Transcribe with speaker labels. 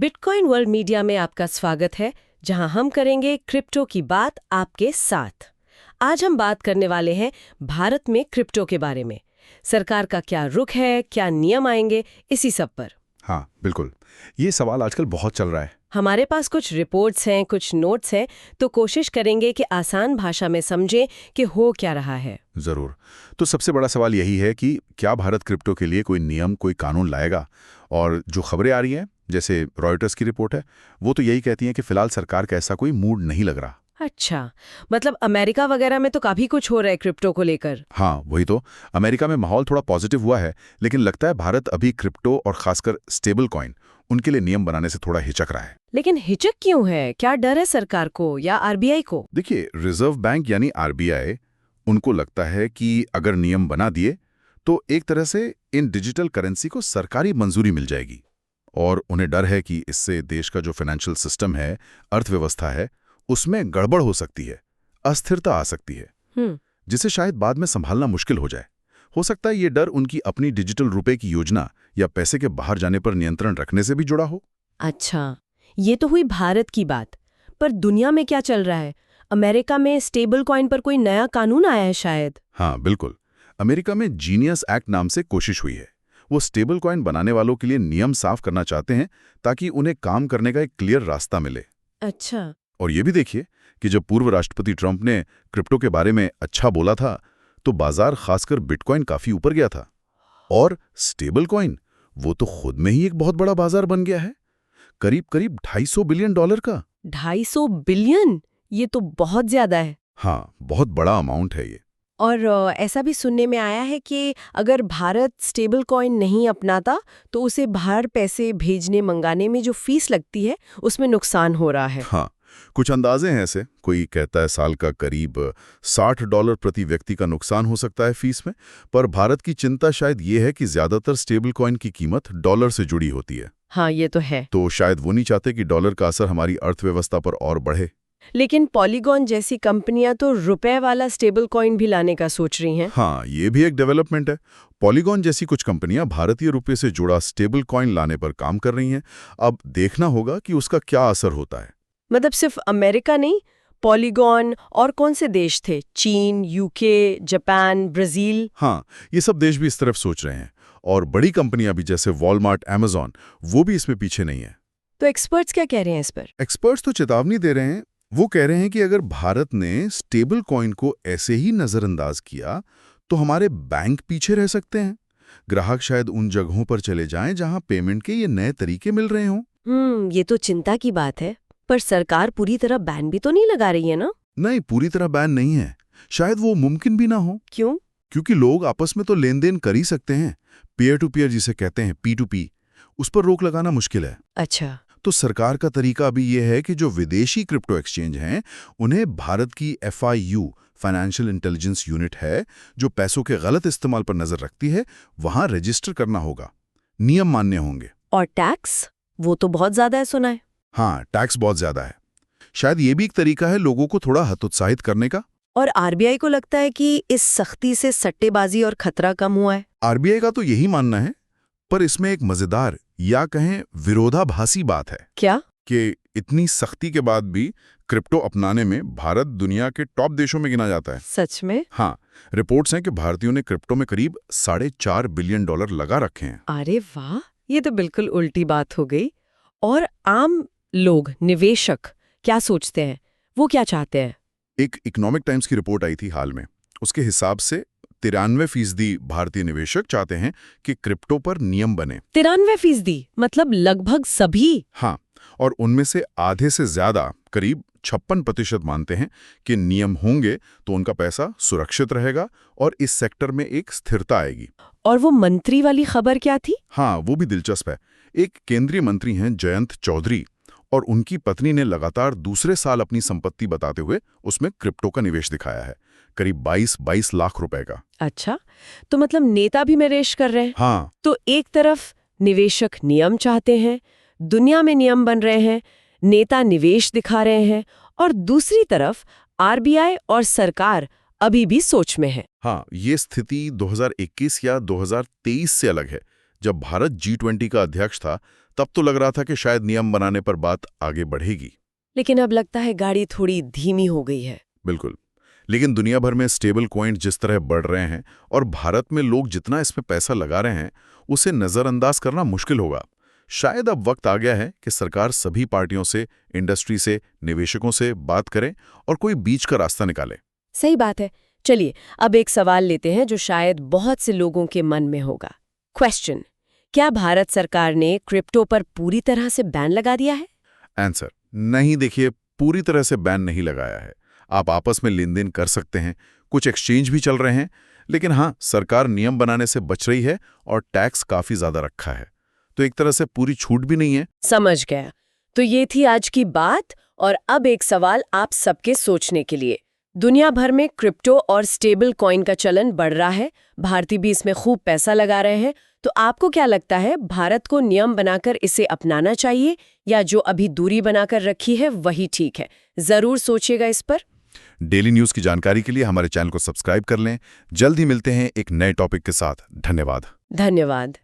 Speaker 1: Bitcoin world media में आपका स्वागत है, जहां हम करेंगे क्रिप्टो की बात आपके साथ। आज हम बात करने वाले हैं भारत में क्रिप्टो के बारे में। सरकार का क्या रुख है, क्या नियम आएंगे, इसी सब पर।
Speaker 2: हाँ बिल्कुल, ये सवाल आजकल बहुत चल रहा है।
Speaker 1: हमारे पास कुछ रिपोर्ट्स हैं, कुछ नोट्स हैं, तो कोशिश करेंगे कि आसान भाषा में समझें कि हो क्या रहा है।
Speaker 2: जरूर। तो सबसे बड़ा सवाल यही है कि क्या भारत क्रिप्टो के लिए कोई नियम, कोई कानून लाएगा? और जो खबरें आ रही हैं, जैसे रॉयटर्स की रिपोर्ट है, वो तो यही कहती हैं कि फिलहाल सरकार का ऐसा कोई मूड नहीं लग रहा।
Speaker 1: अच्छा, मतलब अमेरिका वगैरह में तो काफी कुछ हो रहा है क्रिप्टो को लेकर।
Speaker 2: हाँ वही तो, अमेरिका में माहौल थोड़ा पॉजिटिव हुआ है, लेकिन लगता है भारत अभी क्रिप्टो और खासकर स्टेबल कॉइन, उनके लिए नियम बनाने से थोड़ा हिचक रहा है।
Speaker 1: लेकिन हिचक क्यों है? क्या डर है सरकार को या आरबीआई को?
Speaker 2: देखिए, रिजर्व बैंक यानी आरबीआई, उनको लगता है कि अगर नियम बना दिए तो एक तरह से इन डिजिटल करेंसी को सरकारी मंजूरी मिल जाएगी, और उन्हें डर है कि इससे देश का जो फाइनेंशियल सिस्टम है, अर्थव्यवस्था है, उसमें गड़बड़ हो सकती है, अस्थिरता आ सकती है, जिसे शायद बाद में संभालना मुश्किल हो जाए। हो सकता है ये डर उनकी अपनी डिजिटल रुपए की योजना या पैसे के बाहर जाने पर नियंत्रण रखने से भी जुड़ा हो।
Speaker 1: अच्छा, ये तो हुई भारत की बात। पर दुनिया में क्या चल रहा है? अमेरिका में स्टेबल कॉइन पर कोई नया कानून आया है शायद।
Speaker 2: हाँ बिल्कुल, अमेरिका में जीनियस एक्ट नाम से कोशिश हुई है। वो स्टेबल कॉइन बनाने वालों के लिए नियम साफ करना चाहते हैं, ताकि उन्हें काम करने का एक क्लियर रास्ता मिले।
Speaker 1: अच्छा।
Speaker 2: और ये भी देखिए कि जब पूर्व राष्ट्रपति ट्रंप ने क्रिप्टो के बारे में अच्छा बोला था, तो बाजार, खासकर बिटकॉइन, काफी ऊपर गया था। और स्टेबल कॉइन, वो तो खुद में ही एक बहुत बड़ा बाजार बन गया है, करीब करीब $250 बिलियन का।
Speaker 1: 250 बिलियन? ये तो बहुत ज्यादा है।
Speaker 2: हाँ, बहुत बड़ा अमाउंट है ये।
Speaker 1: और ऐसा भी सुनने में आया है कि अगर भारत स्टेबल कॉइन नहीं अपनाता तो उसे बाहर पैसे भेजने मंगाने में जो फीस लगती है, उसमें नुकसान हो रहा है।
Speaker 2: हाँ, कुछ अंदाजे हैं ऐसे। कोई कहता है साल का करीब $60 प्रति व्यक्ति का नुकसान हो सकता है फीस में। पर भारत की चिंता शायद ये है कि ज्यादातर स्टेबल कॉइन की कीमत डॉलर से जुड़ी होती है।
Speaker 1: हाँ, ये तो है।
Speaker 2: तो शायद वो नहीं चाहते कि डॉलर का असर हमारी अर्थव्यवस्था पर और बढ़े।
Speaker 1: लेकिन पॉलीगॉन जैसी कंपनियां तो रुपए वाला स्टेबल कॉइन भी लाने का सोच रही हैं।
Speaker 2: हाँ, ये भी एक डेवलपमेंट है। पॉलीगॉन जैसी कुछ कंपनियां भारतीय रुपये से जुड़ा स्टेबल कॉइन लाने पर काम कर रही हैं। अब देखना होगा कि उसका क्या असर होता है।
Speaker 1: मतलब सिर्फ अमेरिका नहीं, पॉलीगॉन और कौन से देश थे? चीन, यूके, जापान, ब्राजील।
Speaker 2: हाँ, ये सब देश भी इस तरफ सोच रहे हैं। और बड़ी कंपनियां भी, जैसे वॉलमार्ट, अमेजॉन, वो भी इसमें पीछे नहीं है।
Speaker 1: तो एक्सपर्ट्स क्या कह रहे हैं इस पर?
Speaker 2: एक्सपर्ट्स तो चेतावनी दे रहे हैं। वो कह रहे हैं कि अगर भारत ने स्टेबल कॉइन को ऐसे ही नजरअंदाज किया तो हमारे बैंक पीछे रह सकते हैं। ग्राहक शायद उन जगहों पर चले जाएं जहां पेमेंट के ये नए तरीके मिल रहे हों।
Speaker 1: ये तो चिंता की बात है। पर सरकार पूरी तरह बैन भी तो नहीं लगा रही है ना?
Speaker 2: नहीं, पूरी तरह बैन नहीं है। शायद वो मुमकिन भी ना हो।
Speaker 1: क्यों?
Speaker 2: क्योंकि लोग आपस में तो लेन देन कर ही सकते हैं। पीयर टू पीयर जिसे कहते हैं, P2P, उस पर रोक लगाना मुश्किल है।
Speaker 1: अच्छा।
Speaker 2: तो सरकार का तरीका अभी ये है कि जो विदेशी क्रिप्टो एक्सचेंज हैं, उन्हें भारत की FIU, फाइनेंशियल इंटेलिजेंस यूनिट है, जो पैसों के गलत इस्तेमाल पर नजर रखती है, वहां रजिस्टर करना होगा। नियम मान्य होंगे।
Speaker 1: और टैक्स? वो तो बहुत ज्यादा है सुना है।
Speaker 2: हाँ, टैक्स बहुत ज्यादा है। शायद ये भी एक तरीका है लोगों को थोड़ा हतोत्साहित करने का।
Speaker 1: और आरबीआई को लगता है कि इस सख्ती से सट्टेबाजी और खतरा कम हुआ है।
Speaker 2: आरबीआई का तो यही मानना है। पर इसमें एक मजेदार, या कहें विरोधाभासी बात है।
Speaker 1: क्या? कि
Speaker 2: इतनी सख्ती के बाद भी क्रिप्टो अपनाने में भारत दुनिया के टॉप देशों में गिना जाता है।
Speaker 1: सच में?
Speaker 2: हाँ, रिपोर्ट्स हैं कि भारतीयों ने क्रिप्टो में करीब $4.5 बिलियन लगा रखे हैं।
Speaker 1: अरे वाह, ये तो बिल्कुल उल्टी बात हो गई। और आम लोग, निवेशक क्या सोचते हैं? वो क्या चाहते हैं?
Speaker 2: एक इकोनॉमिक टाइम्स की रिपोर्ट आई थी हाल में। उसके हिसाब से 93% भारतीय निवेशक चाहते हैं कि क्रिप्टो पर नियम बने।
Speaker 1: 93%? मतलब लगभग सभी?
Speaker 2: हाँ, और उनमें से आधे से ज्यादा, करीब 56% मानते हैं कि नियम होंगे तो उनका पैसा सुरक्षित रहेगा और इस सेक्टर में एक स्थिरता आएगी।
Speaker 1: और वो मंत्री वाली खबर क्या थी?
Speaker 2: हाँ, वो भी दिलचस्प है। एक केंद्रीय मंत्री हैं जयंत चौधरी, और उनकी पत्नी ने लगातार दूसरे साल अपनी संपत्ति बताते हुए उसमें क्रिप्टो का निवेश दिखाया है, करीब 22 लाख रुपए का।
Speaker 1: अच्छा, तो मतलब नेता भी निवेश कर रहे हैं।
Speaker 2: हाँ।
Speaker 1: तो एक तरफ निवेशक नियम चाहते हैं, दुनिया में नियम बन रहे हैं, नेता निवेश दिखा रहे हैं, और दूसरी तरफ आरबीआई और सरकार अभी भी सोच में है।
Speaker 2: हाँ, ये स्थिति 2021 या 2023 से अलग है, जब भारत G20 का अध्यक्ष था तब तो लग रहा था कि शायद नियम बनाने पर बात आगे बढ़ेगी।
Speaker 1: लेकिन अब लगता है गाड़ी थोड़ी धीमी हो गई है।
Speaker 2: बिल्कुल। लेकिन दुनिया भर में स्टेबल कॉइन जिस तरह बढ़ रहे हैं और भारत में लोग जितना इसमें पैसा लगा रहे हैं उसे नज़रअंदाज करना मुश्किल होगा। शायद अब वक्त आ गया है कि सरकार सभी पार्टियों से, इंडस्ट्री से, निवेशकों से बात करे और कोई बीच का रास्ता निकाले।
Speaker 1: सही बात है। चलिए अब एक सवाल लेते हैं जो शायद बहुत से लोगों के मन में होगा। क्वेश्चन, क्या भारत सरकार ने क्रिप्टो पर पूरी तरह से बैन लगा दिया है?
Speaker 2: आंसर, नहीं। देखिए, पूरी तरह से बैन नहीं लगाया है। आप आपस में लेन देन कर सकते हैं, कुछ एक्सचेंज भी चल रहे हैं, लेकिन हाँ, सरकार नियम बनाने से बच रही है और टैक्स काफी ज्यादा रखा है। तो एक तरह से पूरी छूट भी नहीं है।
Speaker 1: समझ गया। तो ये थी आज की बात। और अब एक सवाल आप सबके सोचने के लिए। दुनिया भर में क्रिप्टो और स्टेबल कॉइन का चलन बढ़ रहा है, भारतीय भी इसमें खूब पैसा लगा रहे हैं। तो आपको क्या लगता है, भारत को नियम बनाकर इसे अपनाना चाहिए या जो अभी दूरी बनाकर रखी है वही ठीक है? जरूर सोचिएगा इस पर।
Speaker 2: डेली न्यूज की जानकारी के लिए हमारे चैनल को सब्सक्राइब कर लें। जल्द ही मिलते हैं एक नए टॉपिक के साथ। धन्यवाद।
Speaker 1: धन्यवाद।